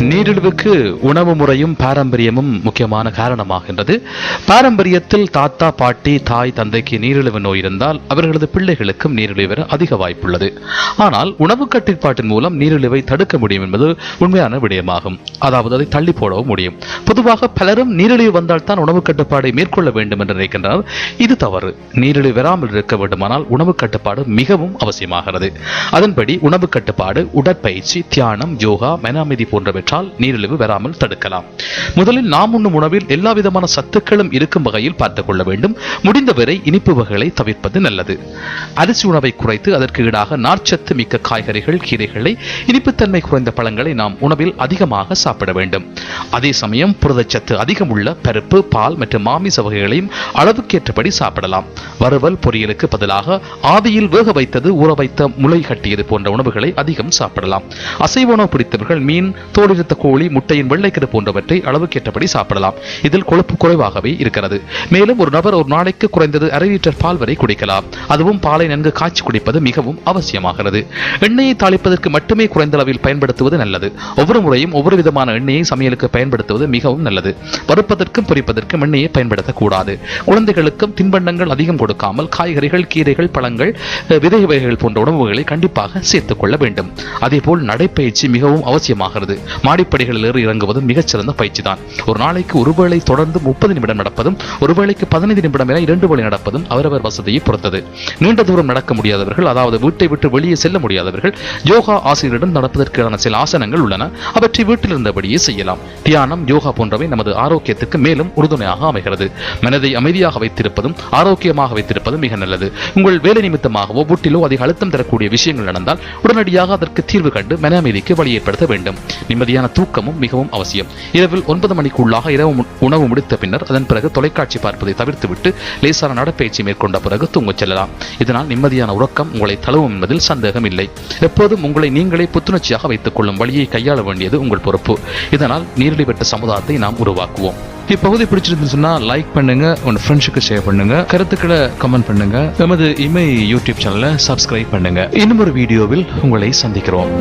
நீரிழிவுக்கு உணவு முறையும் பாரம்பரியமும் முக்கியமான காரணமாகின்றது. பாரம்பரியத்தில் தாத்தா பாட்டி தாய் தந்தைக்கு நீரிழிவு நோய் இருந்தால் அவர்களது பிள்ளைகளுக்கும் நீரிழிவு வர அதிக வாய்ப்புள்ளது. ஆனால் உணவு கட்டுப்பாட்டின் மூலம் நீரிழிவை தடுக்க முடியும் என்பது உண்மையான விடயமாகும். அதாவது அதை தள்ளி போடவும் முடியும். பொதுவாக பலரும் நீரிழிவு வந்தால் தான் உணவு கட்டுப்பாடை மேற்கொள்ள வேண்டும் என்று நினைக்கின்றனர். இது தவறு. நீரிழிவு வராமல் இருக்க வேண்டுமானால் உணவு கட்டுப்பாடு மிகவும் அவசியமாகிறது. அதன்படி உணவு கட்டுப்பாடு, உடற்பயிற்சி, தியானம், யோகா, மன அமைதி போன்றவற்றால் நீரிழிவு வராமல் தடுக்கலாம். முதலில் நாம் உண்ணும் உணவில் எல்லா விதமான சத்துக்களும் இருக்கும் வகையில் பார்த்துக் கொள்ள வேண்டும். முடிந்தவரை இனிப்பு வகைகளை தவிர்ப்பது நல்லது. அரிசி உணவை குறைத்து அதற்கு ஈடாக நார்ச்சத்து மிக்க காய்கறிகள், கீரைகளை, இனிப்புத்தன்மை குறைந்த பழங்களை நாம் உணவில் அதிகமாக சாப்பிட வேண்டும். அதே சமயம் புரதச்சத்து அதிகம் உள்ள பருப்பு, பால் மற்றும் மாமிச வகைகளையும் அளவுக்கேற்றபடி சாப்பிடலாம். வறுவல், பொரியலுக்கு பதிலாக ஆவியில் வேக வைத்தது, ஊற வைத்த முளை கட்டியது போன்ற உணவுகளை அதிகம் சாப்பிடலாம். அசைவ உணவு பிடித்தவர்கள் மீன், தோலிருத்த கோழி, முட்டையின் வெள்ளைக்கரு போன்றவற்றை அளவுக்கேற்றபடி சாப்பிடலாம். இதில் கொழுப்பு குறைவாகவே இருக்கிறது. மேலும் ஒரு நபர் ஒரு நாளைக்கு குறைந்தது 1/2 லிட்டர் பால் வரை குடிக்கலாம். அதுவும் பாலை நன்கு காய்ச்சி குடிப்பது மிகவும் அவசியமாகிறது. எண்ணெயை தாளிப்பதற்கு மட்டுமே குறைந்த அளவில் பயன்படுத்துவது நல்லது. ஒவ்வொரு முறையும் ஒவ்வொரு விதமான எண்ணெயை சமையலுக்கு பயன்படுத்துவது மிகவும் நல்லது. வறுப்பதற்கும் பொரிப்பதற்கும் எண்ணெயை பயன்படுத்தக்கூடாது. குழந்தைகளுக்கும் தின்பண்டங்கள் அதிகம் கொடுக்காமல் காய்கறிகள், கீரைகள், பழங்கள், விதை வகைகள் போன்ற உணவுகளை கண்டிப்பாக சேர்த்துக் கொள்ள வேண்டும். அதேபோல் நடைப்பயிற்சி மிகவும் அவசியமாகிறது. மாடிப்படிகளில் ஏறி இறங்குவதும் மிகச்சிறந்த பயிற்சி தான். ஒரு நாளைக்கு ஒருவேளை தொடர்ந்து 30 நிமிடம் நடப்பதும், ஒருவேளைக்கு 15 நிமிடம் என 2 வேளை நடப்பதும் அவரவர் வசதியை பொறுத்தது. நீண்ட தூரம் நடக்க முடியாதவர்கள், அதாவது வீட்டை விட்டு வெளியே செல்ல முடியாதவர்கள், யோகா ஆசிரியரிடம் நடப்பதற்கான சில ஆசனங்கள் உள்ளன. அவற்றை வீட்டில் இருந்தபடியே செய்யலாம். தியானம், யோகா போன்றவை நமது ஆரோக்கியத்துக்கு மேலும் உறுதுணையாக அமைகிறது. மனதை அமைதியாக வைத்திருப்பதும் ஆரோக்கியமாக வைத்திருப்பதும் மிக நல்லது. உங்கள் வேலை நிமித்தமாகவோ வீட்டிலோ அதிக அழுத்தம் தரக்கூடிய விஷயங்கள் நடந்தால் உடனடியாக அதற்கு தீர்வு கண்டு மன அமைதிக்கு வழி ஏற்படுத்த வேண்டும். நிம்மதியான தூக்கமும் மிகவும் அவசியம். இரவில் 9 மணிக்குள்ளாக இரவு உணவு முடித்த பின்னர் அதன் பிறகு தொலைக்காட்சி பார்ப்பதை தவிர்த்துவிட்டு லேசான நடப்பயிற்சி மேற்கொண்ட பிறகு தூங்கச் செல்லலாம். இதனால் நிம்மதியான உறக்கம் உங்களை தழுவும் என்பதில் சந்தேகம் இல்லை. எப்போதும் உங்களை நீங்களே புத்துணர்ச்சியாக வைத்துக் கொள்ளும் வழியை கையாள வேண்டியது உங்கள் பொறுப்பு. இதனால் நீரிழிவு பெற்ற சமுதாயத்தை நாம் உருவாக்குவோம். இப்பகுதி பிடிச்சிருந்துன்னு சொன்னா லைக் பண்ணுங்க, உங்க ஃப்ரெண்ட்ஸுக்கு ஷேர் பண்ணுங்க, கருத்துக்களை கமெண்ட் பண்ணுங்க. நமது இமை யூடியூப் சேனலை சப்ஸ்கிரைப் பண்ணுங்க. இன்னும் ஒரு வீடியோவில் உங்களை சந்திக்கிறோம்.